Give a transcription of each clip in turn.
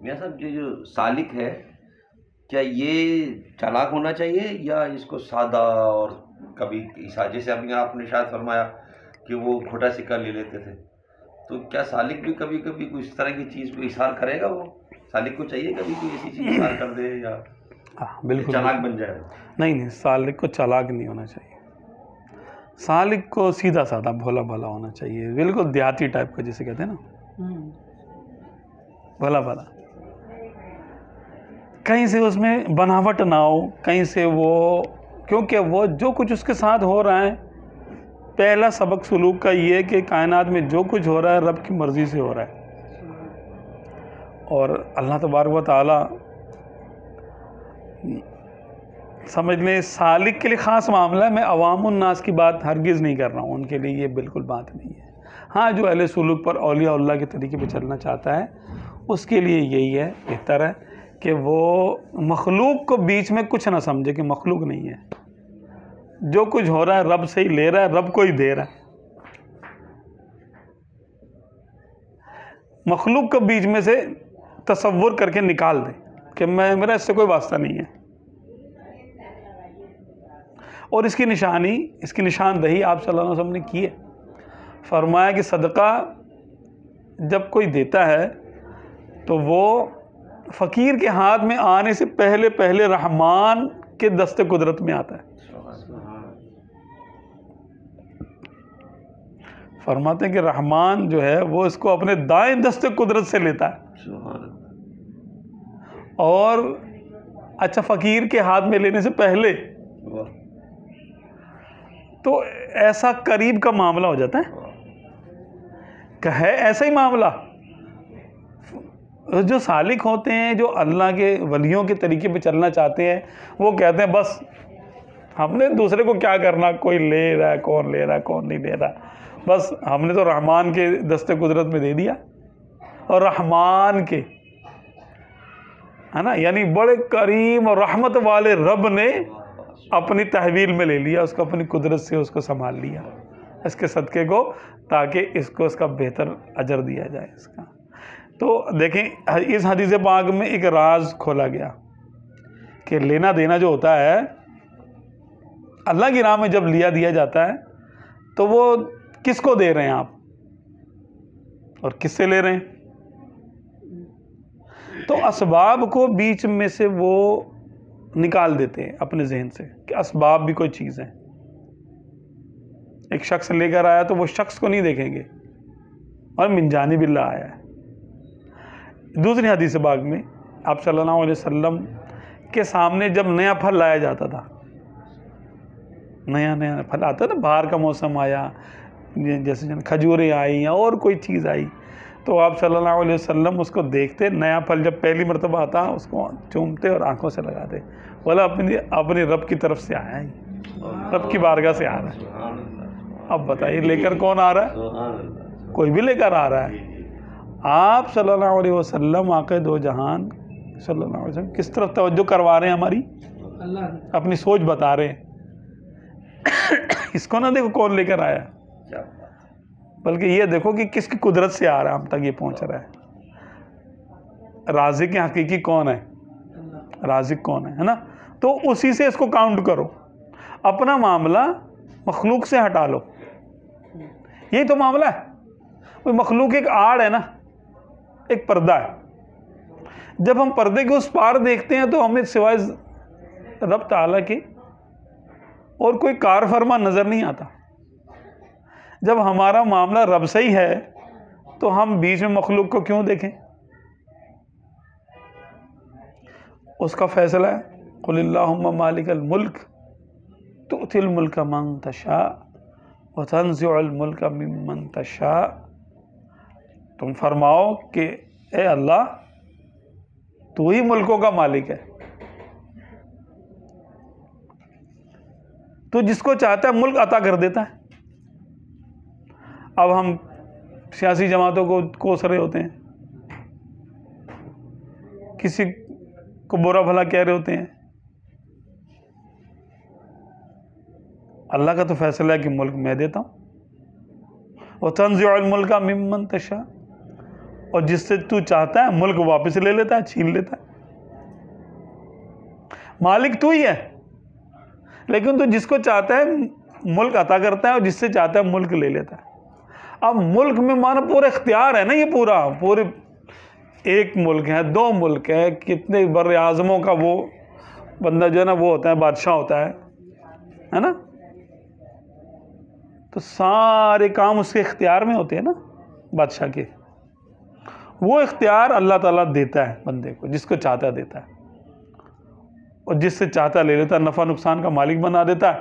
میاں صاحب یہ جو سالک ہے کیا یہ چالاک ہونا چاہیے یا اس کو سادہ اور کبھی جیسے ابھی آپ نے شاید فرمایا کہ وہ کھوٹا سکہ لے لیتے تھے، تو کیا سالک بھی کبھی کبھی کوئی اس طرح کی چیز کو اظہار کرے گا؟ وہ سالک کو چاہیے کبھی کوئی ایسی چیز اظہار کر دے یا بالکل چالاک بن جائے؟ نہیں، سالک کو چالاک نہیں ہونا چاہیے، سالک کو سیدھا سادہ بھولا بھالا ہونا چاہیے، بالکل دیہاتی ٹائپ کا جسے کہتے ہیں نا، بھولا بھالا، کہیں سے اس میں بناوٹ نہ ہو، کہیں سے وہ، کیونکہ وہ جو کچھ اس کے ساتھ ہو رہا ہے، پہلا سبق سلوک کا یہ کہ کائنات میں جو کچھ ہو رہا ہے رب کی مرضی سے ہو رہا ہے، اور اللہ تبارک و تعالی سمجھ لیں سالک کے لیے خاص معاملہ ہے۔ میں عوام الناس کی بات ہرگز نہیں کر رہا ہوں، ان کے لیے یہ بالکل بات نہیں ہے۔ ہاں، جو اہل سلوک پر اولیاء اللہ کے طریقے پہ چلنا چاہتا ہے اس کے لیے یہی ہے، بہتر ہے کہ وہ مخلوق کو بیچ میں کچھ نہ سمجھے کہ مخلوق نہیں ہے، جو کچھ ہو رہا ہے رب سے ہی لے رہا ہے، رب کو ہی دے رہا ہے، مخلوق کو بیچ میں سے تصور کر کے نکال دے کہ میرا اس سے کوئی واسطہ نہیں ہے۔ اور اس کی نشاندہی آپ صلی اللہ علیہ وسلم نے کی ہے، فرمایا کہ صدقہ جب کوئی دیتا ہے تو وہ فقیر کے ہاتھ میں آنے سے پہلے رحمان کے دست قدرت میں آتا ہے۔ فرماتے ہیں کہ رحمان جو ہے وہ اس کو اپنے دائیں دست قدرت سے لیتا ہے، اور اچھا فقیر کے ہاتھ میں لینے سے پہلے، تو ایسا قریب کا معاملہ ہو جاتا ہے کہ ہے ایسا ہی معاملہ۔ جو سالک ہوتے ہیں، جو اللہ کے ولیوں کے طریقے پہ چلنا چاہتے ہیں، وہ کہتے ہیں بس ہم نے دوسرے کو کیا کرنا، کوئی لے رہا ہے، کون لے رہا ہے، کون نہیں لے رہا، بس ہم نے تو رحمان کے دست قدرت میں دے دیا، اور رحمان کے، ہے نا، یعنی بڑے کریم اور رحمت والے رب نے اپنی تحویل میں لے لیا، اس کو اپنی قدرت سے اس کو سنبھال لیا، اس کے صدقے کو، تاکہ اس کو اس کا بہتر اجر دیا جائے اس کا۔ تو دیکھیں اس حدیث پاک میں ایک راز کھولا گیا کہ لینا دینا جو ہوتا ہے اللہ کی راہ میں جب دیا جاتا ہے تو وہ کس کو دے رہے ہیں آپ اور کس سے لے رہے ہیں؟ تو اسباب کو بیچ میں سے وہ نکال دیتے ہیں اپنے ذہن سے کہ اسباب بھی کوئی چیز ہے۔ ایک شخص لے کر آیا تو وہ شخص کو نہیں دیکھیں گے، اور من جانب اللہ آیا ہے۔ دوسری حدیث پاک میں آپ صلی اللہ علیہ وسلم کے سامنے جب نیا پھل لایا جاتا تھا، نیا پھل آتا ہے نا، باہر کا موسم آیا، جیسے کھجوریں آئی یا اور کوئی چیز آئی، تو آپ صلی اللہ علیہ وسلم اس کو دیکھتے، نیا پھل جب پہلی مرتبہ آتا اس کو چومتے اور آنکھوں سے لگاتے، بولا اپنی رب کی طرف سے آیا ہے، رب کی بارگاہ سے آ رہا ہے۔ اب بتائیے لے کر کون آ رہا ہے؟ کوئی بھی لے کر آ رہا ہے۔ آپ صلی اللہ علیہ وسلم آقا دو جہان صلی اللہ علیہ وسلم کس طرف توجہ کروا رہے ہیں ہماری؟ اپنی سوچ بتا رہے ہیں۔ اس کو نہ دیکھو کون لے کر آیا، بلکہ یہ دیکھو کہ کس کی قدرت سے آ رہا ہے، ہم تک یہ پہنچ رہا ہے۔ رازق حقیقی کون ہے؟ رازق کون ہے نا؟ تو اسی سے اس کو کاؤنٹ کرو، اپنا معاملہ مخلوق سے ہٹا لو، یہی تو معاملہ ہے۔ وہ مخلوق ایک آڑ ہے نا، ایک پردہ ہے، جب ہم پردے کے اس پار دیکھتے ہیں تو ہمیں سوائے رب تعالیٰ کے اور کوئی کار فرما نظر نہیں آتا۔ جب ہمارا معاملہ رب سے ہی ہے تو ہم بیچ میں مخلوق کو کیوں دیکھیں؟ اس کا فیصلہ ہے، قل اللہم مالک الملک تؤتی الملک من تشاء وتنزع الملک ممن تشاء۔ تم فرماؤ کہ اے اللہ تو ہی ملکوں کا مالک ہے، تو جس کو چاہتا ہے ملک عطا کر دیتا ہے۔ اب ہم سیاسی جماعتوں کو کوس رہے ہوتے ہیں، کسی کو برا بھلا کہہ رہے ہوتے ہیں، اللہ کا تو فیصلہ ہے کہ ملک میں دیتا ہوں، وَتَنزِعُ الْمُلْكَ مِمَّن تَشَاءُ، اور جس سے تو چاہتا ہے ملک واپس لے لیتا ہے، چھین لیتا ہے. مالک تو ہی ہے، لیکن تو جس کو چاہتا ہے ملک عطا کرتا ہے اور جس سے چاہتا ہے ملک لے لیتا ہے. اب ملک میں مانا پورا اختیار ہے نا، یہ پورے ایک ملک ہے، 2 ملک ہے، کتنے بر اعظموں کا وہ بندہ جو ہے نا وہ ہوتا ہے، بادشاہ ہوتا ہے نا. تو سارے کام اس کے اختیار میں ہوتے ہیں نا بادشاہ کے. وہ اختیار اللہ تعالیٰ دیتا ہے بندے کو، جس کو چاہتا ہے دیتا ہے، اور جس سے چاہتا ہے لے لیتا ہے. نفع نقصان کا مالک بنا دیتا ہے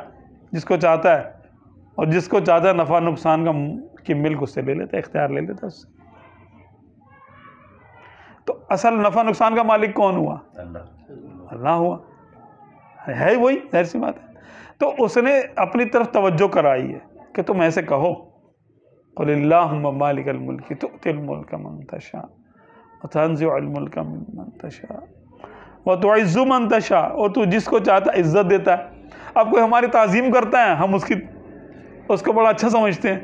جس کو چاہتا ہے، اور جس کو چاہتا ہے نفع نقصان کی ملک اس سے لے لیتا ہے، اختیار لے لیتا ہے اس سے. تو اصل نفع نقصان کا مالک کون ہوا؟ اللہ ہوا، ہے وہی، ظاہر سی بات ہے. تو اس نے اپنی طرف توجہ کرائی ہے کہ تم ایسے کہو، قل اللہم مالک الملک تؤتی الملک من تشاء وتنزع الملک ممن تشاء وتعز من تشاء. اور تو جس کو چاہتا ہے عزت دیتا ہے. اب کوئی ہماری تعظیم کرتا ہے، ہم اس کو بڑا اچھا سمجھتے ہیں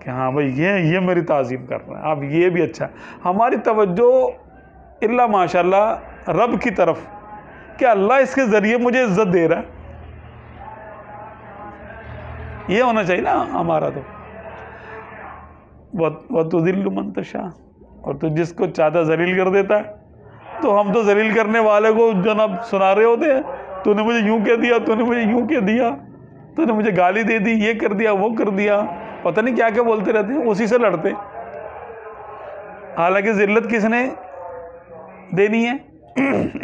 کہ ہاں بھائی یہ میری تعظیم کر رہا ہے. اب یہ بھی اچھا ہے. ہماری توجہ اللہ ماشاءاللہ رب کی طرف کہ اللہ اس کے ذریعے مجھے عزت دے رہا ہے، یہ ہونا چاہیے نا ہمارا. تو وَتُذِلُّ مَن تَشَاءُ، اور تو جس کو چاہتا ذلیل کر دیتا ہے. تو ہم تو ذلیل کرنے والے کو جناب سنا رہے ہوتے ہیں، تو نے مجھے یوں کہہ دیا، تو نے مجھے یوں کہہ دیا، تو نے مجھے گالی دے دی، یہ کر دیا، وہ کر دیا، پتہ نہیں کیا کیا بولتے رہتے ہیں، اسی سے لڑتے. حالانکہ ذلت کس نے دینی ہے؟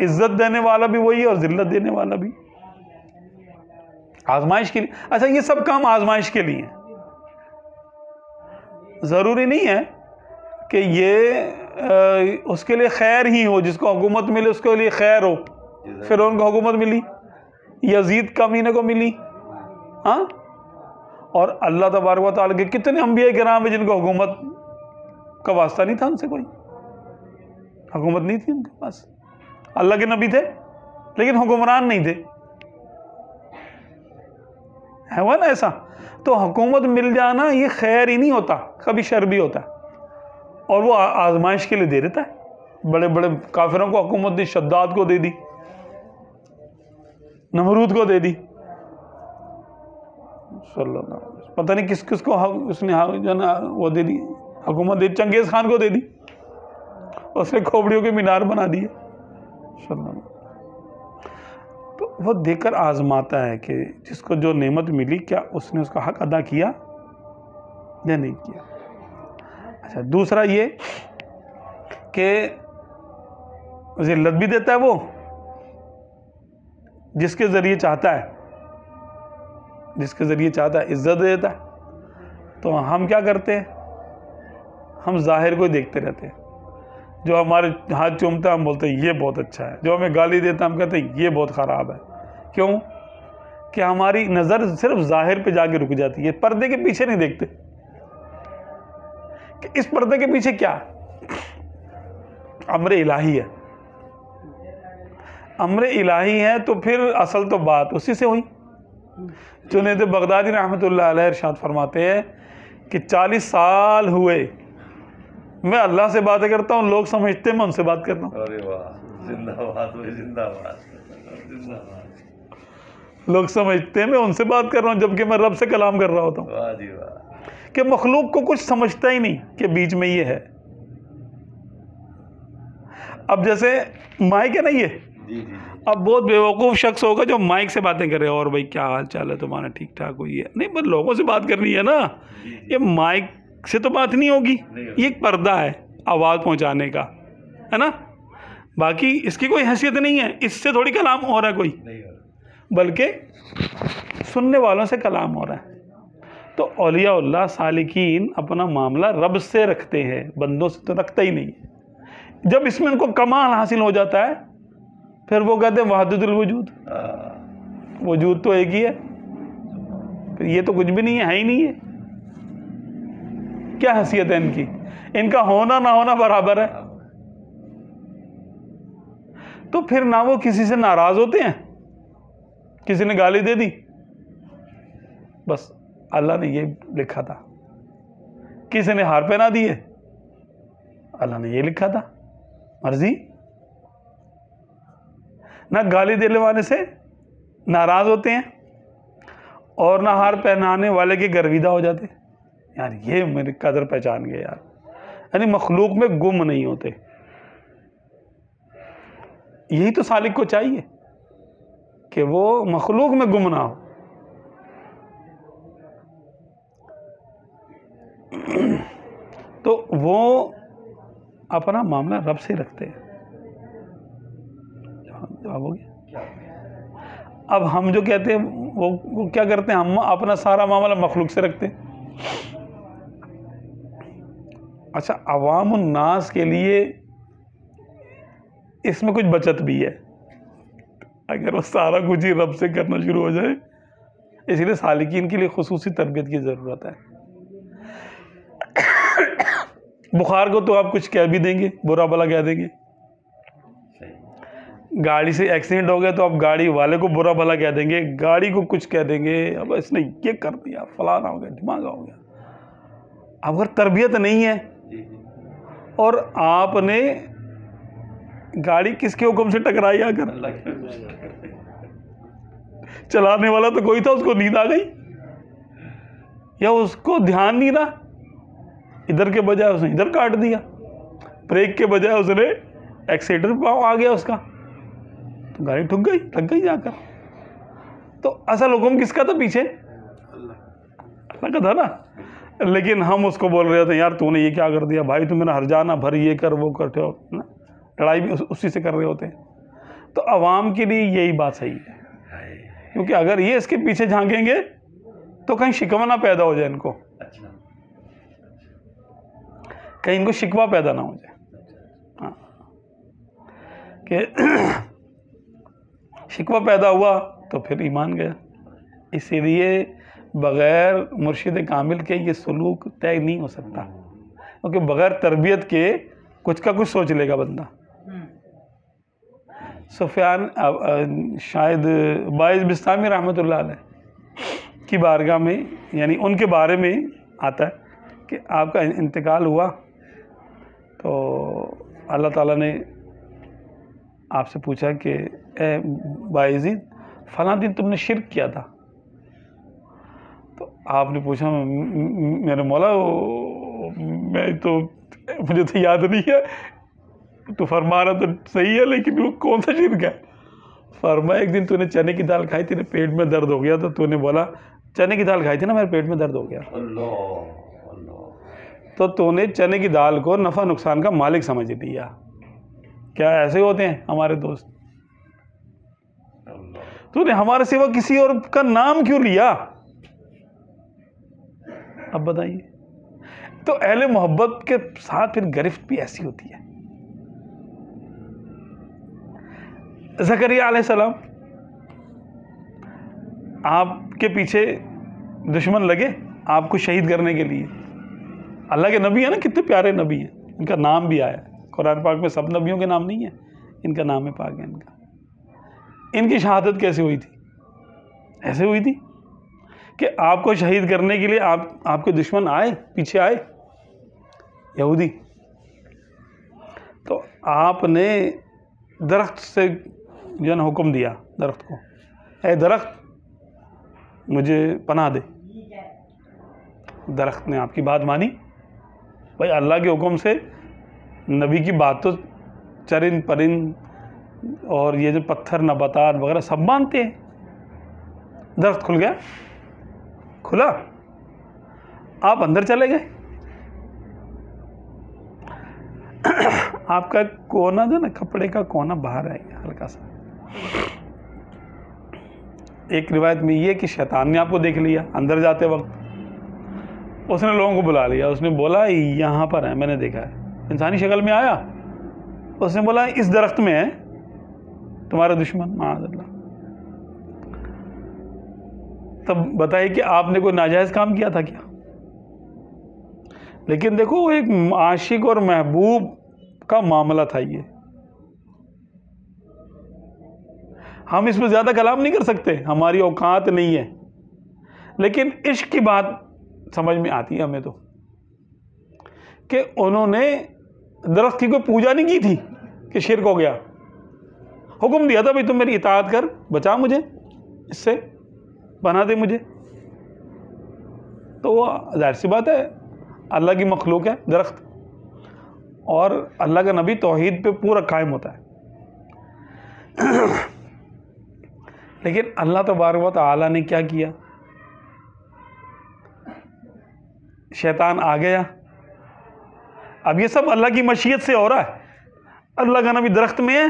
عزت دینے والا بھی وہی ہے اور ذلت دینے والا بھی. آزمائش کے لیے. اچھا یہ سب کام آزمائش کے لیے ہیں. ضروری نہیں ہے کہ یہ اس کے لیے خیر ہی ہو. جس کو حکومت ملے اس کے لیے خیر ہو. فرعون کو حکومت ملی، یزید کمینے کو ملی، ہاں. اور اللہ تبارک و تعالیٰ کے کتنے انبیاء کرام ہیں جن کو حکومت کا واسطہ نہیں تھا، ان سے کوئی حکومت نہیں تھی ان کے پاس. اللہ کے نبی تھے لیکن حکمران نہیں تھے. ہے وہ نا ایسا. تو حکومت مل جانا یہ خیر ہی نہیں ہوتا، کبھی شر بھی ہوتا ہے. اور وہ آزمائش کے لیے دے دیتا ہے. بڑے بڑے کافروں کو حکومت دی، شداد کو دے دی، نمرود کو دے دی، صلی اللہ علیہ وسلم. پتہ نہیں کس کس کو اس نے جو ہے نا وہ دے دی، حکومت دے. چنگیز خان کو دے دی، اس نے کھوپڑیوں کے مینار بنا دیے، صلی اللہ علیہ وسلم. تو وہ دیکھ کر آزماتا ہے کہ جس کو جو نعمت ملی کیا اس نے اس کا حق ادا کیا یا نہیں کیا. اچھا دوسرا یہ کہ ذلت بھی دیتا ہے وہ جس کے ذریعے چاہتا ہے، جس کے ذریعے چاہتا ہے عزت دے دیتا ہے. تو ہم کیا کرتے ہیں؟ ہم ظاہر کو ہی دیکھتے رہتے ہیں. جو ہمارے ہاتھ چومتا ہے ہم بولتے ہیں یہ بہت اچھا ہے، جو ہمیں گالی دیتا ہے ہم کہتے ہیں یہ بہت خراب ہے. کیوں؟ کہ ہماری نظر صرف ظاہر پہ جا کے رک جاتی ہے، پردے کے پیچھے نہیں دیکھتے کہ اس پردے کے پیچھے کیا ہے. امر الہی ہے، امر الہی ہے تو پھر اصل تو بات اسی سے ہوئی. جنید بغدادی رحمۃ اللہ علیہ ارشاد فرماتے ہیں کہ 40 سال ہوئے میں اللہ سے باتیں کرتا ہوں، لوگ سمجھتے ہیں میں ان سے بات کر رہا ہوں. ارے واہ، زندہ باد زندہ باد زندہ باد. لوگ سمجھتے ہیں میں ان سے بات کر رہا ہوں جبکہ میں رب سے کلام کر رہا ہوتا ہوں. واہ جی واہ. کہ مخلوق کو کچھ سمجھتا ہی نہیں کہ بیچ میں یہ ہے. اب جیسے مائک ہے نا یہ، جی جی جی. اب بہت بیوقوف شخص ہوگا جو مائک سے باتیں کر رہے ہیں، اور بھائی کیا حال چال ہے تمہارا، ٹھیک ٹھاک ہوئی ہے؟ نہیں، بس لوگوں سے بات کرنی ہے نا. یہ مائک سے تو بات نہیں ہوگی، یہ ایک پردہ ہے آواز پہنچانے کا، ہے نا. باقی اس کی کوئی حیثیت نہیں ہے، اس سے تھوڑی کلام ہو رہا ہے کوئی، بلکہ سننے والوں سے کلام ہو رہا ہے. تو اولیاء اللہ سالکین اپنا معاملہ رب سے رکھتے ہیں، بندوں سے تو رکھتا ہی نہیں. جب اس میں ان کو کمال حاصل ہو جاتا ہے پھر وہ کہتے ہیں وحدت الوجود، وجود تو ایک ہی ہے، پھر یہ تو کچھ بھی نہیں ہے ہی نہیں ہے. کیا حیثیت ہے ان کی؟ ان کا ہونا نہ ہونا برابر ہے. تو پھر نہ وہ کسی سے ناراض ہوتے ہیں، کسی نے گالی دے دی بس اللہ نے یہ لکھا تھا، کسی نے ہار پہنا دیے اللہ نے یہ لکھا تھا مرضی. نہ گالی دینے والے سے ناراض ہوتے ہیں اور نہ ہار پہنانے والے کے گرویدہ ہو جاتے. یار یہ میری قدر پہچان گئے یار, یعنی مخلوق میں گم نہیں ہوتے. یہی تو سالک کو چاہیے کہ وہ مخلوق میں گم نہ ہو. تو وہ اپنا معاملہ رب سے رکھتے ہیں. جواب ہو گیا. اب ہم جو کہتے ہیں وہ کیا کرتے ہیں, ہم اپنا سارا معاملہ مخلوق سے رکھتے ہیں. اچھا, عوام الناس کے لیے اس میں کچھ بچت بھی ہے اگر وہ سارا کچھ ہی رب سے کرنا شروع ہو جائے. اس لیے سالکین کے لیے خصوصی تربیت کی ضرورت ہے. بخار کو تو آپ کچھ کہہ بھی دیں گے, برا بھلا کہہ دیں گے. گاڑی سے ایکسیڈنٹ ہو گیا تو آپ گاڑی والے کو برا بھلا کہہ دیں گے, گاڑی کو کچھ کہہ دیں گے, اب اس نے یہ کر دیا, فلانا ہو گیا, ڈھماکہ ہو گیا. اب اگر تربیت نہیں ہے اور آپ نے گاڑی کس کے حکم سے ٹکرائی, آ کر چلانے والا تو کوئی تھا, اس کو نیند آ گئی یا اس کو دھیان نہیں رہا, ادھر کے بجائے اس نے ادھر کاٹ دیا, بریک کے بجائے اس نے ایکسیلیٹر پاؤں آ گیا اس کا, تو گاڑی ٹھک گئی, لگ گئی جا کر. تو اصل حکم کس کا تھا پیچھے؟ اللہ کا تھا نا. لیکن ہم اس کو بول رہے تھے, یار تو نے یہ کیا کر دیا بھائی, تو میرا ہر جانا بھر یہ کر وہ کرتے ہو, لڑائی بھی اسی سے کر رہے ہوتے ہیں. تو عوام کے لیے یہی بات صحیح ہے, کیونکہ اگر یہ اس کے پیچھے جھانکیں گے تو کہیں شکوہ نہ پیدا ہو جائے ان کو, کہیں ان کو شکوہ پیدا نہ ہو جائے. ہاں, کہ شکوہ پیدا ہوا تو پھر ایمان گیا. اسی لیے بغیر مرشد کامل کے یہ سلوک طے نہیں ہو سکتا, کیونکہ بغیر تربیت کے کچھ کا کچھ سوچ لے گا بندہ. سفیان شاید باعث بستامی رحمۃ اللہ علیہ کی بارگاہ میں, یعنی ان کے بارے میں آتا ہے کہ آپ کا انتقال ہوا تو اللہ تعالیٰ نے آپ سے پوچھا کہ اے باعزید فلاں دن تم نے شرک کیا تھا. تو آپ نے پوچھا میرے مولا میں تو مجھے تو یاد نہیں ہے, تو فرما رہا تو صحیح ہے لیکن وہ کون سا شرک ہے؟ فرمایا ایک دن تو نے چنے کی دال کھائی, تیرے پیٹ میں درد ہو گیا, تو نے بولا چنے کی دال کھائی تھی نا, میرے پیٹ میں درد ہو گیا. تو نے چنے کی دال کو نفع نقصان کا مالک سمجھ لیا. کیا ایسے ہوتے ہیں ہمارے دوست؟ تو نے ہمارے سوا کسی اور کا نام کیوں لیا؟ اب بتائیے. تو اہل محبت کے ساتھ پھر گرفت بھی ایسی ہوتی ہے. زکریا علیہ السلام, آپ کے پیچھے دشمن لگے آپ کو شہید کرنے کے لیے. اللہ کے نبی ہیں نا, کتنے پیارے نبی ہیں, ان کا نام بھی آیا قرآن پاک میں. سب نبیوں کے نام نہیں ہیں, ان کا نام پاک ہے ان کا. ان کی شہادت کیسے ہوئی تھی؟ ایسے ہوئی تھی کہ آپ کو شہید کرنے کے لیے آپ کے دشمن آئے, پیچھے آئے یہودی. تو آپ نے درخت سے جو نا حکم دیا درخت کو, اے درخت مجھے پناہ دے. درخت نے آپ کی بات مانی. بھائی اللہ کے حکم سے نبی کی بات تو چرند پرند اور یہ جو پتھر نباتات وغیرہ سب مانتے ہیں. درخت کھل گیا, کھلا, آپ اندر چلے گئے. آپ کا کونا جو نا کپڑے کا کونا باہر آئے گا ہلکا سا. ایک روایت میں یہ کہ شیطان نے آپ کو دیکھ لیا اندر جاتے وقت, اس نے لوگوں کو بلا لیا. اس نے بولا یہاں پر ہے, میں نے دیکھا ہے. انسانی شکل میں آیا, اس نے بولا اس درخت میں ہے تمہارا دشمن معاذ اللہ. تب بتائیے کہ آپ نے کوئی ناجائز کام کیا تھا کیا؟ لیکن دیکھو ایک عاشق اور محبوب کا معاملہ تھا یہ. ہم اس میں زیادہ کلام نہیں کر سکتے, ہماری اوقات نہیں ہے, لیکن عشق کی بات سمجھ میں آتی ہے ہمیں تو, کہ انہوں نے درخت کی کوئی پوجا نہیں کی تھی کہ شرک ہو گیا. حکم دیا تھا بھائی تم میری اطاعت کر, بچا مجھے اس سے, بنا دے مجھے. تو وہ ظاہر سی بات ہے اللہ کی مخلوق ہے درخت, اور اللہ کا نبی توحید پہ پورا قائم ہوتا ہے. لیکن اللہ تبارک و تعالیٰ نے کیا کیا, شیطان آ گیا. اب یہ سب اللہ کی مشیت سے ہو رہا ہے. اللہ کا نبی درخت میں ہے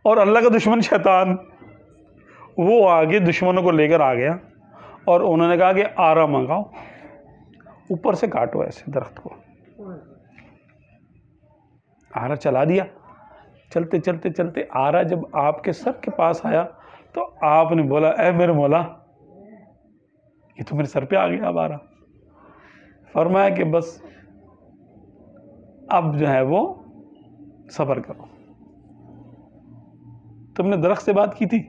اور اللہ کا دشمن شیطان وہ آگے دشمنوں کو لے کر آ گیا, اور انہوں نے کہا کہ آرا منگاؤ, اوپر سے کاٹو ایسے درخت کو. آرا چلا دیا. چلتے چلتے چلتے آرا جب آپ کے سر کے پاس آیا تو آپ نے بولا اے میرے مولا, یہ تو میرے سر پہ آ گیا اب آرا. فرمایا کہ بس اب جو ہے وہ صبر کرو. تم نے درخت سے بات کی تھی,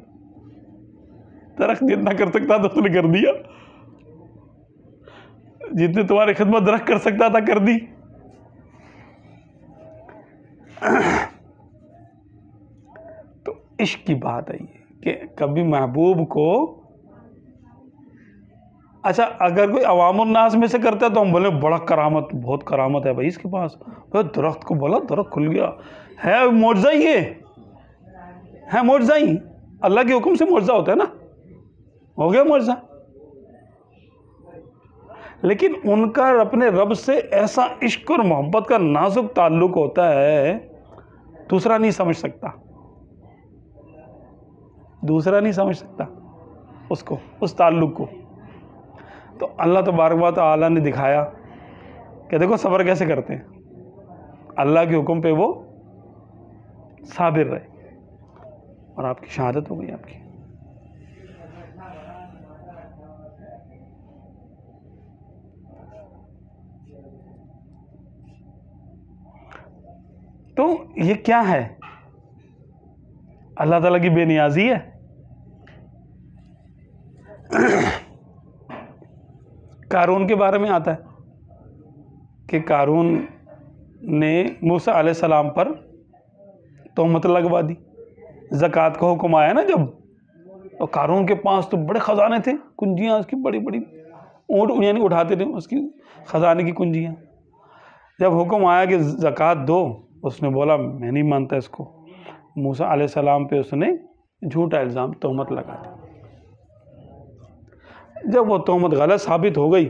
درخت جتنا کر سکتا تھا اس نے کر دیا, جتنے تمہاری خدمت درخت کر سکتا تھا کر دی. تو عشق کی بات ہے یہ کہ کبھی محبوب کو, اچھا اگر کوئی عوام الناس میں سے کرتا ہے تو ہم بولے بڑا کرامت, بہت کرامت ہے بھائی اس کے پاس. درخت کو بولا درخت کھل گیا, ہے معجزہ, یہ ہے معجزہ ہی, اللہ کے حکم سے معجزہ ہوتا ہے نا, ہو گیا معجزہ. لیکن ان کا اپنے رب سے ایسا عشق اور محبت کا نازک تعلق ہوتا ہے, دوسرا نہیں سمجھ سکتا, دوسرا نہیں سمجھ سکتا اس کو, اس تعلق کو. تو اللہ تبارک و تعالیٰ نے دکھایا کہ دیکھو صبر کیسے کرتے ہیں. اللہ کے حکم پہ وہ صابر رہے, اور آپ کی شہادت ہو گئی. آپ کی تو یہ کیا ہے, اللہ تعالیٰ کی بے نیازی ہے. قارون کے بارے میں آتا ہے کہ قارون نے موسیٰ علیہ السلام پر تہمت لگوا دی. زکوٰۃ کا حکم آیا نا جب, تو قارون کے پاس تو بڑے خزانے تھے, کنجیاں اس کی بڑی بڑی, اونٹ یعنی اٹھاتے تھے اس کی خزانے کی کنجیاں. جب حکم آیا کہ زکوٰۃ دو, اس نے بولا میں نہیں مانتا اس کو. موسیٰ علیہ السلام پہ اس نے جھوٹا الزام تہمت لگا دی. جب وہ تہمت غلط ثابت ہو گئی,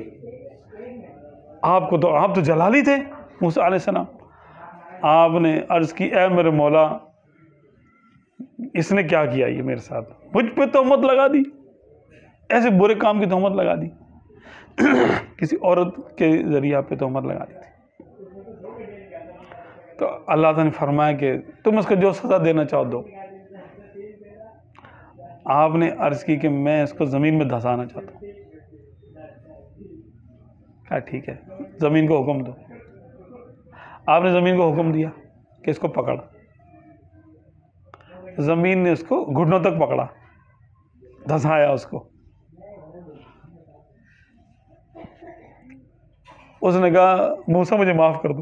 آپ تو جلالی تھے موسیٰ علیہ السلام, آپ نے عرض کی اے میرے مولا اس نے کیا کیا, یہ میرے ساتھ مجھ پہ تہمت لگا دی, ایسے برے کام کی تہمت لگا دی, کسی عورت کے ذریعہ پہ تہمت لگا دی تھی. تو اللہ تعالیٰ نے فرمایا کہ تم اس کو جو سزا دینا چاہو دو. آپ نے عرض کی کہ میں اس کو زمین میں دھسانا چاہتا ہوں. کہا ٹھیک ہے زمین کو حکم دو. آپ نے زمین کو حکم دیا کہ اس کو پکڑ. زمین نے اس کو گھٹنوں تک پکڑا, دھسایا اس کو. اس نے کہا موسیٰ مجھے معاف کر دو.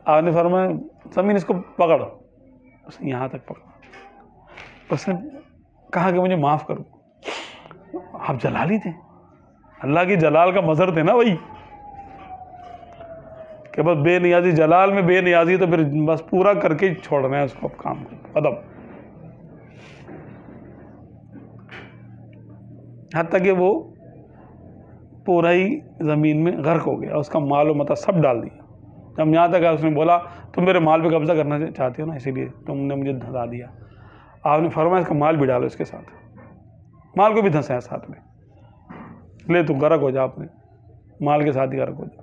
آپ نے فرمایا زمین اس کو پکڑ. اس نے یہاں تک پکڑا. اس نے کہا کہ مجھے معاف کرو. آپ جلالی تھے, اللہ کی جلال کا مظہر تھے نا وہی, کہ بس بے نیازی, جلال میں بے نیازی تو پھر بس پورا کر کے چھوڑنا ہے اس کو, اب کام کو ختم. حتیٰ کہ وہ پورا ہی زمین میں غرق ہو گیا, اس کا مال و متاع سب ڈال دیا. جب یہاں تک اس نے بولا تم میرے مال پہ قبضہ کرنا چاہتے ہو نا, اسی لیے تم نے مجھے دھسا دیا. آپ نے فرمایا اس کا مال بھی ڈالو اس کے ساتھ, مال کو بھی دھسایا ساتھ میں, لے تو غرق ہو جا, اپنے مال کے ساتھ ہی غرق ہو جا.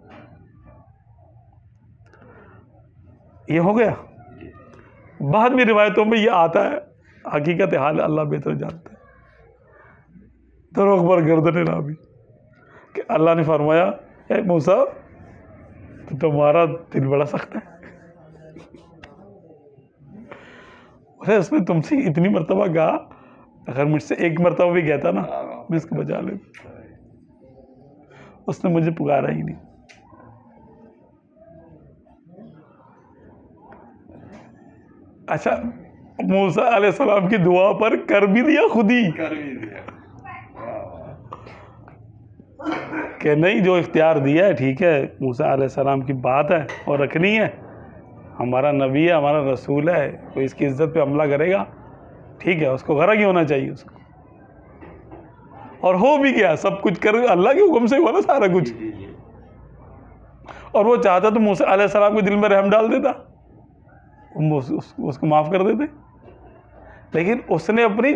یہ ہو گیا. بعد میں روایتوں میں یہ آتا ہے, حقیقت حال اللہ بہتر جانتا ہے, دروغ پر گردن نامی, کہ اللہ نے فرمایا اے موسیٰ تو تمہارا دل بڑا سخت ہے. اس نے تم سے اتنی مرتبہ کہا, اگر مجھ سے ایک مرتبہ بھی کہتا نا میں اس کو بچا لیتا. اس نے مجھے پکارا ہی نہیں. اچھا موسیٰ علیہ السلام کی دعا پر کر بھی دیا خود ہی کر بھی دیا. کہ نہیں جو اختیار دیا ہے ٹھیک ہے، موسیٰ علیہ السلام کی بات ہے اور رکھنی ہے، ہمارا نبی ہے، ہمارا رسول ہے، کوئی اس کی عزت پہ حملہ کرے گا ٹھیک ہے، اس کو غرق ہی ہونا چاہیے اس کو. اور ہو بھی گیا، سب کچھ کر اللہ کے حکم سے ہوا نا سارا کچھ. اور وہ چاہتا تو موسیٰ علیہ السلام کے دل میں رحم ڈال دیتا، اس کو معاف کر دیتے. لیکن اس نے اپنی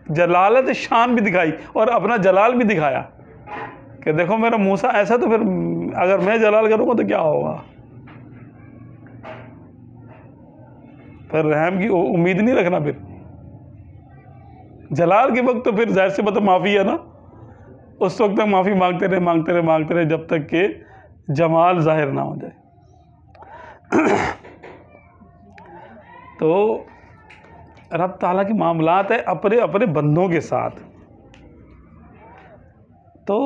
جلالت شان بھی دکھائی اور اپنا جلال بھی دکھایا کہ دیکھو میرا موسیٰ ایسا، تو پھر اگر میں جلال کروں گا تو کیا ہوگا. پھر رحم کی امید نہیں رکھنا، پھر جلال کے وقت تو پھر ظاہر سی بات معافی ہے نا، اس وقت تک معافی مانگتے رہے جب تک کہ جمال ظاہر نہ ہو جائے. تو رب تعالیٰ کی معاملات ہے اپنے بندوں کے ساتھ. تو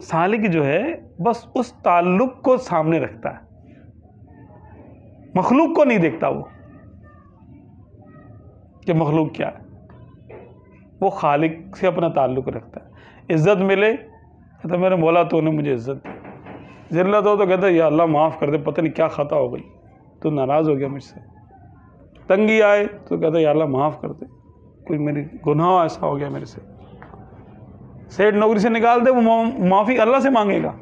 سالک جو ہے بس اس تعلق کو سامنے رکھتا ہے، مخلوق کو نہیں دیکھتا وہ کہ مخلوق کیا ہے. وہ خالق سے اپنا تعلق رکھتا ہے. عزت ملے کہتا میرے مولا تو نے مجھے عزت دی، ذلت ہو تو کہتا ہے یا اللہ معاف کر دے، پتہ نہیں کیا خطا ہو گئی، تو ناراض ہو گیا مجھ سے. تنگی آئے تو کہتا ہے یا اللہ معاف کر دے، کوئی میری گناہ ایسا ہو گیا میرے سے. سیٹ نوکری سے نکال دے، وہ معافی اللہ سے مانگے گا،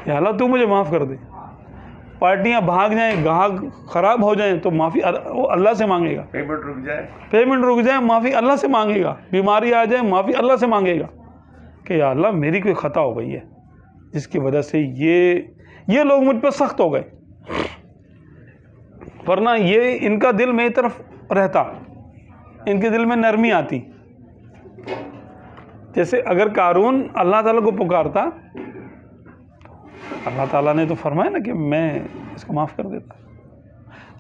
یا اللہ تو مجھے معاف کر دے. پارٹیاں بھاگ جائیں، گاہک خراب ہو جائیں تو معافی وہ اللہ سے مانگے گا. پیمنٹ رک جائے معافی اللہ سے مانگے گا. بیماری آ جائے معافی اللہ سے مانگے گا کہ یا اللہ میری کوئی خطا ہو گئی ہے جس کی وجہ سے یہ لوگ مجھ پہ سخت ہو گئے، ورنہ یہ ان کا دل میری طرف رہتا، ان کے دل میں نرمی آتی. جیسے اگر قارون اللہ تعالیٰ کو پکارتا، اللہ تعالیٰ نے تو فرمایا نا کہ میں اس کو معاف کر دیتا،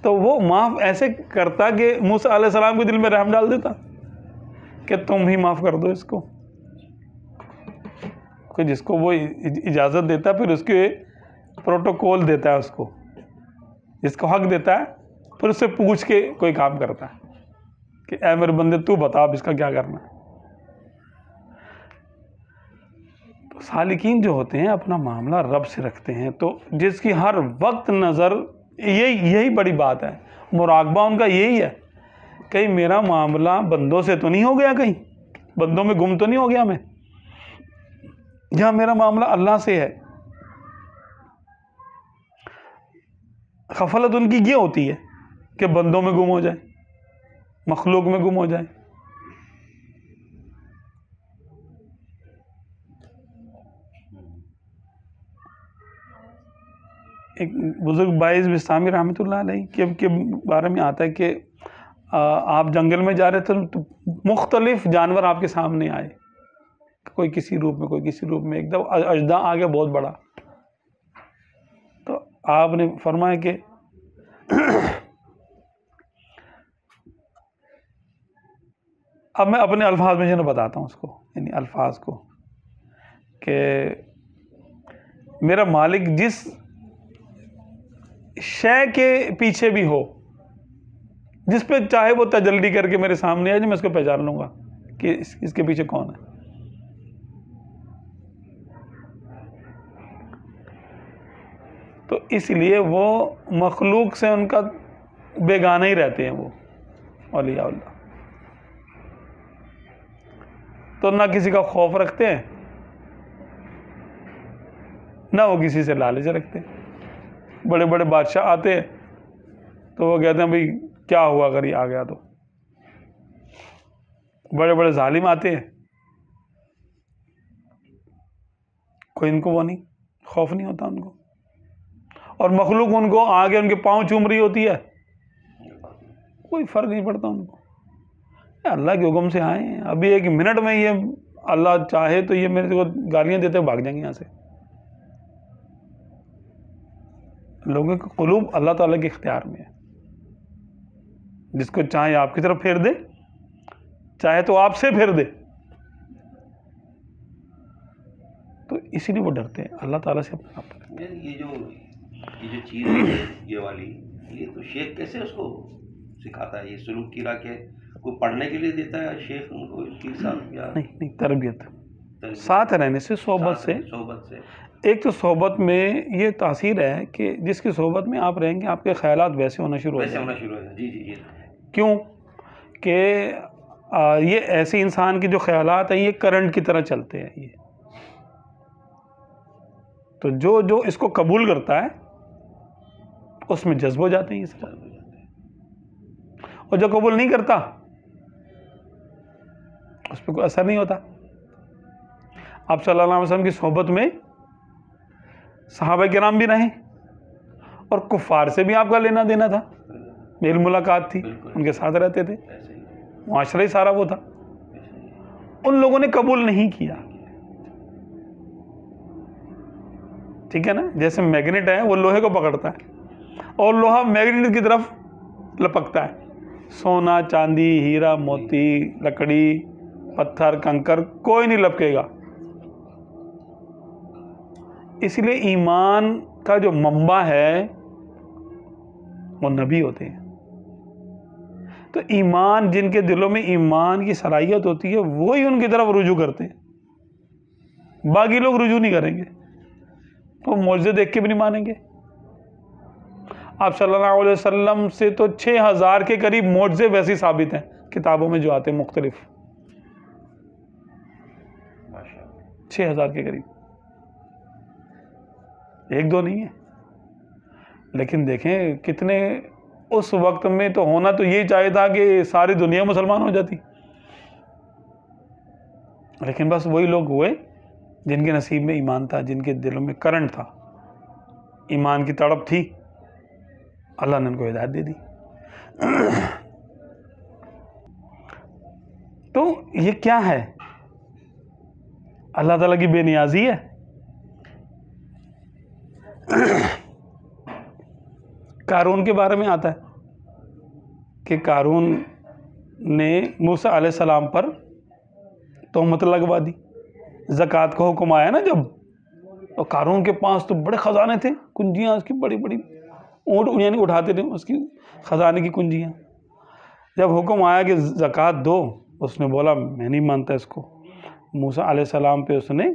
تو وہ معاف ایسے کرتا کہ موسیٰ علیہ السلام کے دل میں رحم ڈال دیتا کہ تم ہی معاف کر دو اس کو. کہ جس کو وہ اجازت دیتا پھر اس کے پروٹوکول دیتا ہے، اس کو جس کو حق دیتا ہے پھر اس سے پوچھ کے کوئی کام کرتا ہے کہ اے میرے بندے تو بتا اب اس کا کیا کرنا ہے. تو سالکین جو ہوتے ہیں اپنا معاملہ رب سے رکھتے ہیں، تو جس کی ہر وقت نظر یہی بڑی بات ہے، مراقبہ ان کا یہی ہے. کہیں میرا معاملہ بندوں سے تو نہیں ہو گیا، کہیں بندوں میں گم تو نہیں ہو گیا میں، جہاں میرا معاملہ اللہ سے ہے. غفلت ان کی یہ ہوتی ہے کہ بندوں میں گم ہو جائے، مخلوق میں گم ہو جائے. ایک بزرگ باعث بستامی رحمۃ اللہ علیہ کے بارے میں آتا ہے کہ آپ جنگل میں جا رہے تھے تو مختلف جانور آپ کے سامنے آئے، کوئی کسی روپ میں کوئی کسی روپ میں. ایک دم اژدھا آ گیا بہت بڑا، تو آپ نے فرمایا کہ اب میں اپنے الفاظ میں جو بتاتا ہوں اس کو، یعنی الفاظ کو، کہ میرا مالک جس شے کے پیچھے بھی ہو، جس پہ چاہے وہ تجلی کر کے میرے سامنے آئے، میں اس کو پہچان لوں گا کہ اس کے پیچھے کون ہے. تو اس لیے وہ مخلوق سے ان کا بیگانہ ہی رہتے ہیں وہ اولیاء اللہ. تو نہ کسی کا خوف رکھتے ہیں، نہ وہ کسی سے لالچ رکھتے ہیں. بڑے بڑے بادشاہ آتے ہیں تو وہ کہتے ہیں بھئی کیا ہوا اگر یہ آ گیا تو. بڑے بڑے ظالم آتے ہیں، کوئی ان کو وہ نہیں، خوف نہیں ہوتا ان کو. اور مخلوق ان کو آگے ان کے پاؤں چوم رہی ہوتی ہے، کوئی فرق نہیں پڑتا ان کو. اللہ کے حکم سے آئے ہیں، ابھی ایک منٹ میں یہ اللہ چاہے تو یہ میرے کو گالیاں دیتے بھاگ جائیں گے یہاں سے. لوگوں کے قلوب اللہ تعالیٰ کے اختیار میں ہے، جس کو چاہے آپ کی طرف پھیر دے، چاہے تو آپ سے پھیر دے. تو اسی لیے وہ ڈرتے ہیں اللہ تعالیٰ سے اپنا. یہ جو یہ جو چیز ہے یہ والی، یہ تو شیخ کیسے اس کو سکھاتا ہے؟ یہ سلوک کی راہ کے کوئی پڑھنے کے لیے دیتا ہے شیخ ان کو پیر صاحب؟ یا نہیں، تربیت ساتھ رہنے سے، صحبت سے. صحبت سے. ایک تو صحبت میں یہ تاثیر ہے کہ جس کی صحبت میں آپ رہیں گے آپ کے خیالات ویسے ہونا شروع ہو جائیں گے. جی جی. کیوں کہ یہ ایسے انسان کے جو خیالات ہیں یہ کرنٹ کی طرح چلتے ہیں. یہ تو جو اس کو قبول کرتا ہے اس میں جذب ہو جاتے ہیں یہ سب، اور جو قبول نہیں کرتا اس پہ کوئی اثر نہیں ہوتا. آپ صلی اللہ علیہ وسلم کی صحبت میں صحابہ کرام بھی رہیں اور کفار سے بھی آپ کا لینا دینا تھا، میل ملاقات تھی، ان کے ساتھ رہتے تھے، معاشرہ ہی سارا وہ تھا. ان لوگوں نے قبول نہیں کیا. ٹھیک ہے نا؟ جیسے میگنیٹ ہے وہ لوہے کو پکڑتا ہے اور لوہا میگنیٹ کی طرف لپکتا ہے. سونا، چاندی، ہیرا، موتی، لکڑی، پتھر، کنکر کوئی نہیں لپکے گا. اس لیے ایمان کا جو منبع ہے وہ نبی ہوتے ہیں. تو ایمان جن کے دلوں میں ایمان کی صلاحیت ہوتی ہے وہی ان کی طرف رجوع کرتے ہیں. باقی لوگ رجوع نہیں کریں گے، وہ معجزے دیکھ کے بھی نہیں مانیں گے. آپ صلی اللہ علیہ وسلم سے تو 6000 کے قریب معجزے ویسے ثابت ہیں کتابوں میں جو آتے ہیں مختلف، 6000 کے قریب، ایک دو نہیں ہے. لیکن دیکھیں کتنے اس وقت میں تو ہونا تو یہی چاہیے تھا کہ ساری دنیا مسلمان ہو جاتی، لیکن بس وہی لوگ ہوئے جن کے نصیب میں ایمان تھا، جن کے دلوں میں کرنٹ تھا، ایمان کی تڑپ تھی، اللہ نے ان کو ہدایت دے دی. تو یہ کیا ہے؟ اللہ تعالیٰ کی بے نیازی ہے. قارون کے بارے میں آتا ہے کہ قارون نے موسیٰ علیہ السلام پر تہمت لگوا دی. زکوٰۃ کا حکم آیا نا جب، اور قارون کے پاس تو بڑے خزانے تھے، کنجیاں اس کی بڑی بڑی، اونٹ یعنی اٹھاتے تھے اس کی خزانے کی کنجیاں. جب حکم آیا کہ زکوٰۃ دو، اس نے بولا میں نہیں مانتا اس کو. موسیٰ علیہ السلام پہ اس نے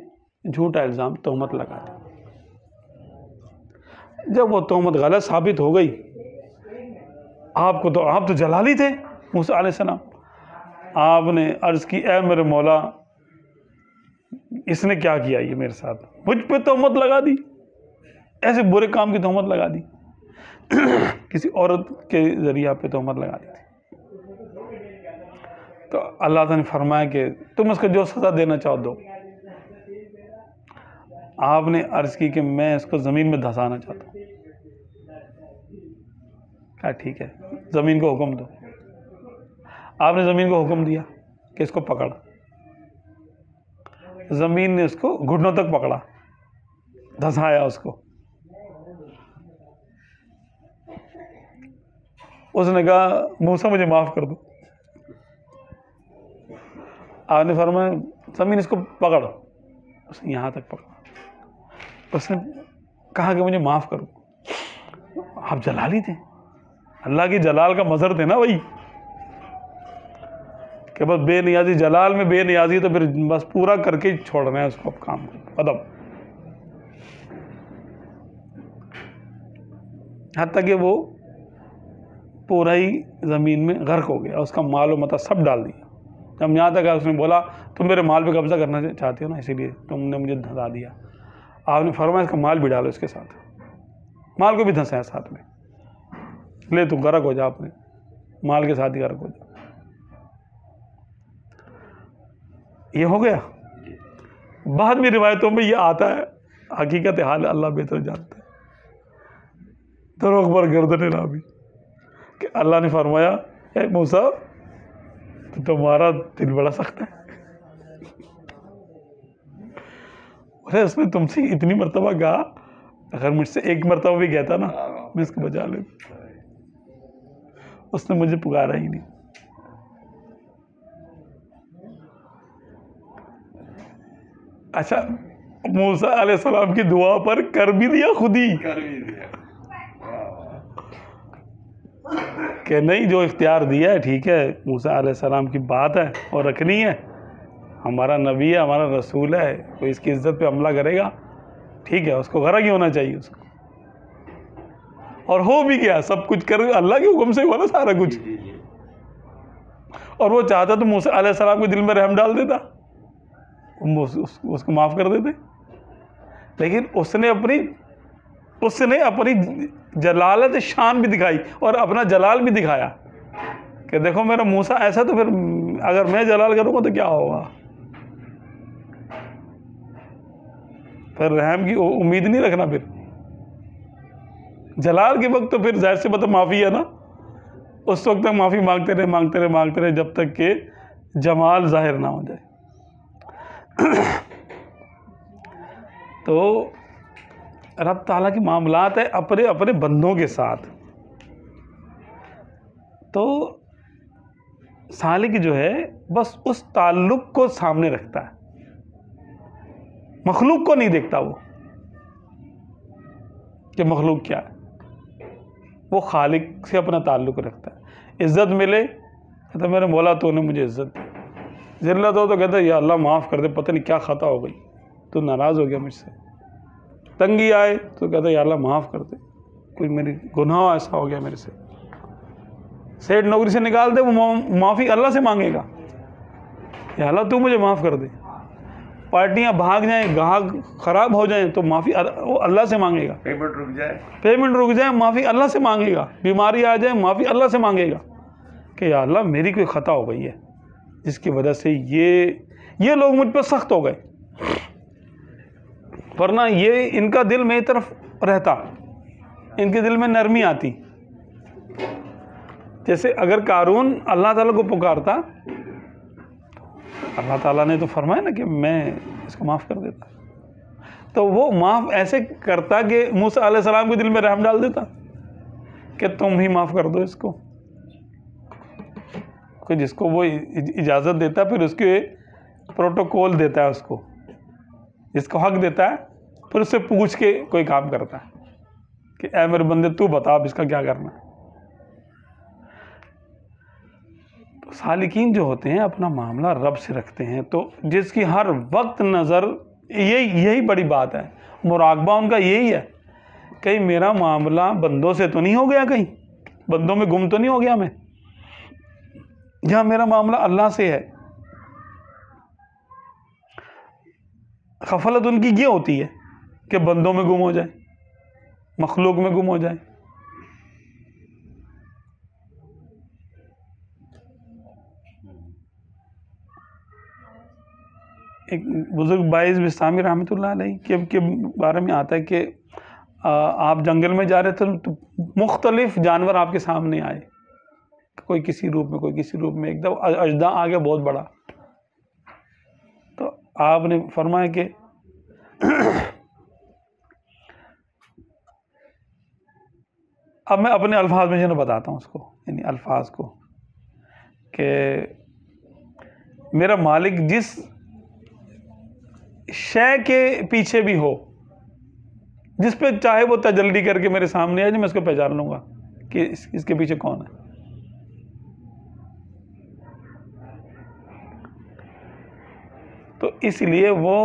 جھوٹا الزام، تہمت لگا دی. جب وہ تہمت غلط ثابت ہو گئی، آپ تو جلالی تھے موسیٰ علیہ السلام، آپ نے عرض کی اے میرے مولا اس نے کیا کیا یہ میرے ساتھ، مجھ پہ تہمت لگا دی، ایسے برے کام کی تہمت لگا دی. کسی عورت کے ذریعے آپ پہ تہمت لگا دی تھی. تو اللہ تعالیٰ نے فرمایا کہ تم اس کو جو سزا دینا چاہو دو. آپ نے عرض کی کہ میں اس کو زمین میں دھسانا چاہتا ہوں. کہا ٹھیک ہے، زمین کو حکم دو. آپ نے زمین کو حکم دیا کہ اس کو پکڑ. زمین نے اس کو گھٹنوں تک پکڑا، دھسایا اس کو. اس نے کہا موسیٰ مجھے معاف کر دو. آپ نے فرمایا زمین اس کو پکڑ. اس نے یہاں تک پکڑا. اس نے کہا کہ مجھے معاف کرو. آپ جلالی تھے، اللہ کی جلال کا مظہر تھے نا وہی، کہ بس بے نیازی، جلال میں بے نیازی تو پھر بس پورا کر کے چھوڑنا ہے اس کو، اب کام ختم. حتیٰ کہ وہ پورا ہی زمین میں غرق ہو گیا، اس کا مال و متاع سب ڈال دیا. جب یہاں تک اس نے بولا تم میرے مال پہ قبضہ کرنا چاہتے ہو نا، اسی لیے تم نے مجھے دھسا دیا. آپ نے فرمایا اس کا مال بھی ڈالو اس کے ساتھ. مال کو بھی دھنسایا ساتھ میں، لے تو غرق ہو جا، اپنے مال کے ساتھ ہی غرق ہو جا. یہ ہو گیا. بعد میں روایتوں میں یہ آتا ہے، حقیقت حال اللہ بہتر جانتا ہے، دروغ پر گردن نامی، کہ اللہ نے فرمایا اے موسیٰ تو تمہارا دل بڑا سخت ہے. اس نے تم سے اتنی مرتبہ کہا، اگر مجھ سے ایک مرتبہ بھی کہتا نا میں اس کو بچا لیتا. اس نے مجھے پکارا ہی نہیں. اچھا موسیٰ علیہ السلام کی دعا پر کر بھی دیا خود ہی کر بھی دیا. کہ نہیں جو اختیار دیا ہے ٹھیک ہے، موسیٰ علیہ السلام کی بات ہے اور رکھنی ہے، ہمارا نبی ہے، ہمارا رسول ہے، کوئی اس کی عزت پہ حملہ کرے گا ٹھیک ہے، اس کو غرق ہی ہونا چاہیے اس کو. اور ہو بھی گیا، سب کچھ کر اللہ کے حکم سے ہوا نا سارا کچھ. جی جی. اور وہ چاہتا تو موسیٰ علیہ السلام کے دل میں رحم ڈال دیتا، اس کو معاف کر دیتے. لیکن اس نے اپنی جلالت شان بھی دکھائی اور اپنا جلال بھی دکھایا کہ دیکھو میرا موسیٰ ایسا، تو پھر اگر میں جلال کروں گا تو کیا ہوگا. پھر رحم کی امید نہیں رکھنا. پھر جلال کے وقت تو پھر ظاہر سے بات معافی ہے نا، اس وقت تک معافی مانگتے رہے جب تک کہ جمال ظاہر نہ ہو جائے. تو رب تعالیٰ کے معاملات ہے اپنے بندوں کے ساتھ. تو سالک جو ہے بس اس تعلق کو سامنے رکھتا ہے، مخلوق کو نہیں دیکھتا وہ کہ مخلوق کیا ہے. وہ خالق سے اپنا تعلق رکھتا ہے. عزت ملے کہتا میرے مولا تو نے مجھے عزت دی، ذلت ہو تو کہتا یا اللہ معاف کر دے، پتہ نہیں کیا خطا ہو گئی، تو ناراض ہو گیا مجھ سے. تنگی آئے تو کہتا یا اللہ معاف کر دے، کوئی میری گناہ ایسا ہو گیا میرے سے. سیٹ نوکری سے نکال دے، وہ معافی اللہ سے مانگے گا، یا اللہ تو مجھے معاف کر دے. پارٹیاں بھاگ جائیں، گاہک خراب ہو جائیں تو معافی وہ اللہ سے مانگے گا. پیمنٹ رک جائے معافی اللہ سے مانگے گا. بیماری آ جائے معافی اللہ سے مانگے گا کہ یا اللہ میری کوئی خطا ہو گئی ہے جس کی وجہ سے یہ لوگ مجھ پہ سخت ہو گئے، ورنہ یہ ان کا دل میری طرف رہتا، ان کے دل میں نرمی آتی. جیسے اگر قارون اللہ تعالیٰ کو پکارتا، اللہ تعالیٰ نے تو فرمایا نا کہ میں اس کو معاف کر دیتا، تو وہ معاف ایسے کرتا کہ موسیٰ علیہ السلام کے دل میں رحم ڈال دیتا کہ تم ہی معاف کر دو اس کو. کہ جس کو وہ اجازت دیتا پھر اس کے پروٹوکول دیتا ہے، اس کو جس کو حق دیتا ہے پھر اس سے پوچھ کے کوئی کام کرتا ہے کہ اے میرے بندے تو بتا اب اس کا کیا کرنا ہے. تو سالکین جو ہوتے ہیں اپنا معاملہ رب سے رکھتے ہیں، تو جس کی ہر وقت نظر یہی بڑی بات ہے، مراقبہ ان کا یہی ہے کہیں میرا معاملہ بندوں سے تو نہیں ہو گیا، کہیں بندوں میں گم تو نہیں ہو گیا میں، یا میرا معاملہ اللہ سے ہے. غفلت ان کی یہ ہوتی ہے کہ بندوں میں گم ہو جائے، مخلوق میں گم ہو جائے. ایک بزرگ باعث بستامی رحمۃ اللہ علیہ کے بارے میں آتا ہے کہ آپ جنگل میں جا رہے تھے تو مختلف جانور آپ کے سامنے آئے، کوئی کسی روپ میں کوئی کسی روپ میں. ایک دم اژدہا آ گیا بہت بڑا، تو آپ نے فرمایا کہ اب میں اپنے الفاظ میں جو بتاتا ہوں اس کو، یعنی الفاظ کو، کہ میرا مالک جس شے کے پیچھے بھی ہو، جس پہ چاہے وہ تجلی کر کے میرے سامنے آئے، میں اس کو پہچان لوں گا کہ اس کے پیچھے کون ہے. تو اس لیے وہ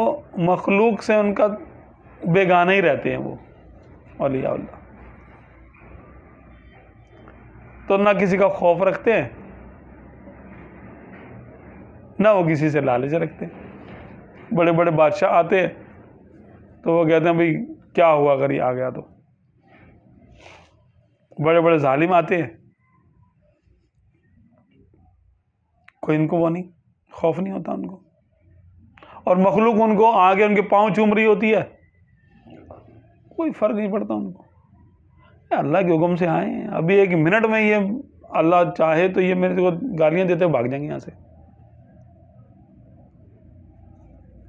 مخلوق سے ان کا بیگانہ ہی رہتے ہیں وہ اولیاء اللہ. تو نہ کسی کا خوف رکھتے ہیں، نہ وہ کسی سے لالچ رکھتے ہیں. بڑے بڑے بادشاہ آتے ہیں تو وہ کہتے ہیں بھئی کیا ہوا اگر یہ آ گیا تو. بڑے بڑے ظالم آتے ہیں، کوئی ان کو وہ نہیں، خوف نہیں ہوتا ان کو. اور مخلوق ان کو آگے ان کے پاؤں چوم رہی ہوتی ہے، کوئی فرق نہیں پڑتا ان کو. اللہ کے حکم سے آئے ہیں، ابھی ایک منٹ میں یہ اللہ چاہے تو یہ میرے کو گالیاں دیتے بھاگ جائیں گے یہاں سے.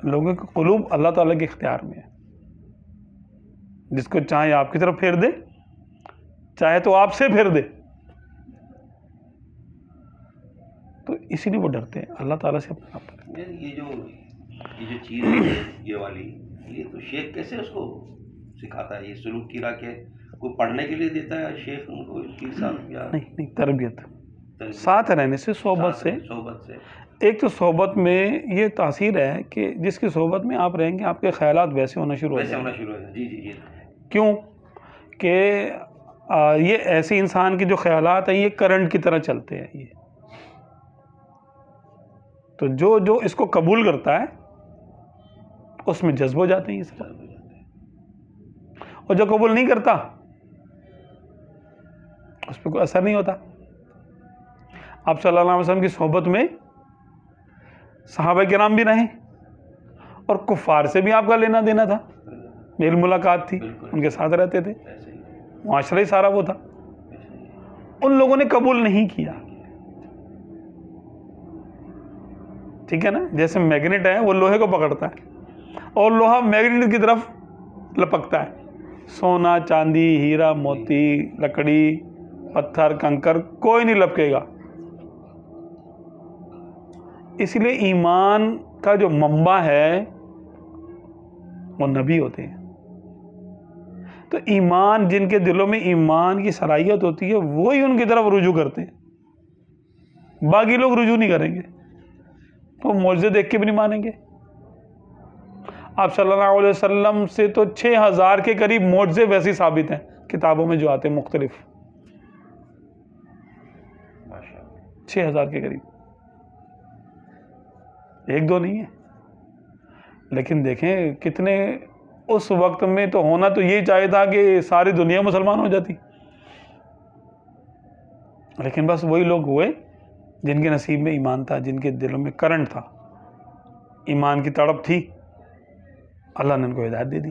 لوگوں کے قلوب اللہ تعالیٰ کے اختیار میں ہے، جس کو چاہے آپ کی طرف پھیر دے، چاہے تو آپ سے پھیر دے. تو اسی لیے وہ ڈرتے ہیں اللہ تعالیٰ سے اپنا. یہ جو چیز ہے یہ والی یہ تو شیخ کیسے اس کو سکھاتا ہے یہ سلوک کی راہ کے؟ کوئی پڑھنے کے لیے دیتا ہے شیخ ان کو پیر صاحب یا نہیں تربیت ساتھ رہنے سے، صحبت سے. صحبت سے ایک تو صحبت میں یہ تاثیر ہے کہ جس کی صحبت میں آپ رہیں گے آپ کے خیالات ویسے ہونا شروع ہو ویسے جائیں ہونا شروع ہو جائے. جی جی جی. کیوں کہ یہ ایسے انسان کے جو خیالات ہیں یہ کرنٹ کی طرح چلتے ہیں. یہ تو جو اس کو قبول کرتا ہے اس میں جذب ہو جاتے ہیں یہ سب، اور جو قبول نہیں کرتا اس پہ کوئی اثر نہیں ہوتا. آپ صلی اللہ علیہ وسلم کی صحبت میں صحابہ کرام بھی رہیں اور کفار سے بھی آپ کا لینا دینا تھا، میل ملاقات تھی، ان کے ساتھ رہتے تھے، معاشرہ ہی سارا وہ تھا. ان لوگوں نے قبول نہیں کیا. ٹھیک ہے نا، جیسے میگنیٹ ہے وہ لوہے کو پکڑتا ہے اور لوہا میگنیٹ کی طرف لپکتا ہے. سونا چاندی ہیرا موتی لکڑی پتھر کنکر کوئی نہیں لپکے گا. اس لیے ایمان کا جو منبع ہے وہ نبی ہوتے ہیں. تو ایمان جن کے دلوں میں ایمان کی صلاحیت ہوتی ہے وہی ان کی طرف رجوع کرتے ہیں. باقی لوگ رجوع نہیں کریں گے، وہ معجزے دیکھ کے بھی نہیں مانیں گے. آپ صلی اللہ علیہ وسلم سے تو 6000 کے قریب معجزے ویسے ثابت ہیں کتابوں میں جو آتے ہیں مختلف، 6000 کے قریب، ایک دو نہیں ہے. لیکن دیکھیں کتنے اس وقت میں تو ہونا تو یہی چاہیے تھا کہ ساری دنیا مسلمان ہو جاتی، لیکن بس وہی لوگ ہوئے جن کے نصیب میں ایمان تھا، جن کے دلوں میں کرنٹ تھا، ایمان کی تڑپ تھی، اللہ نے ان کو ہدایت دے دی.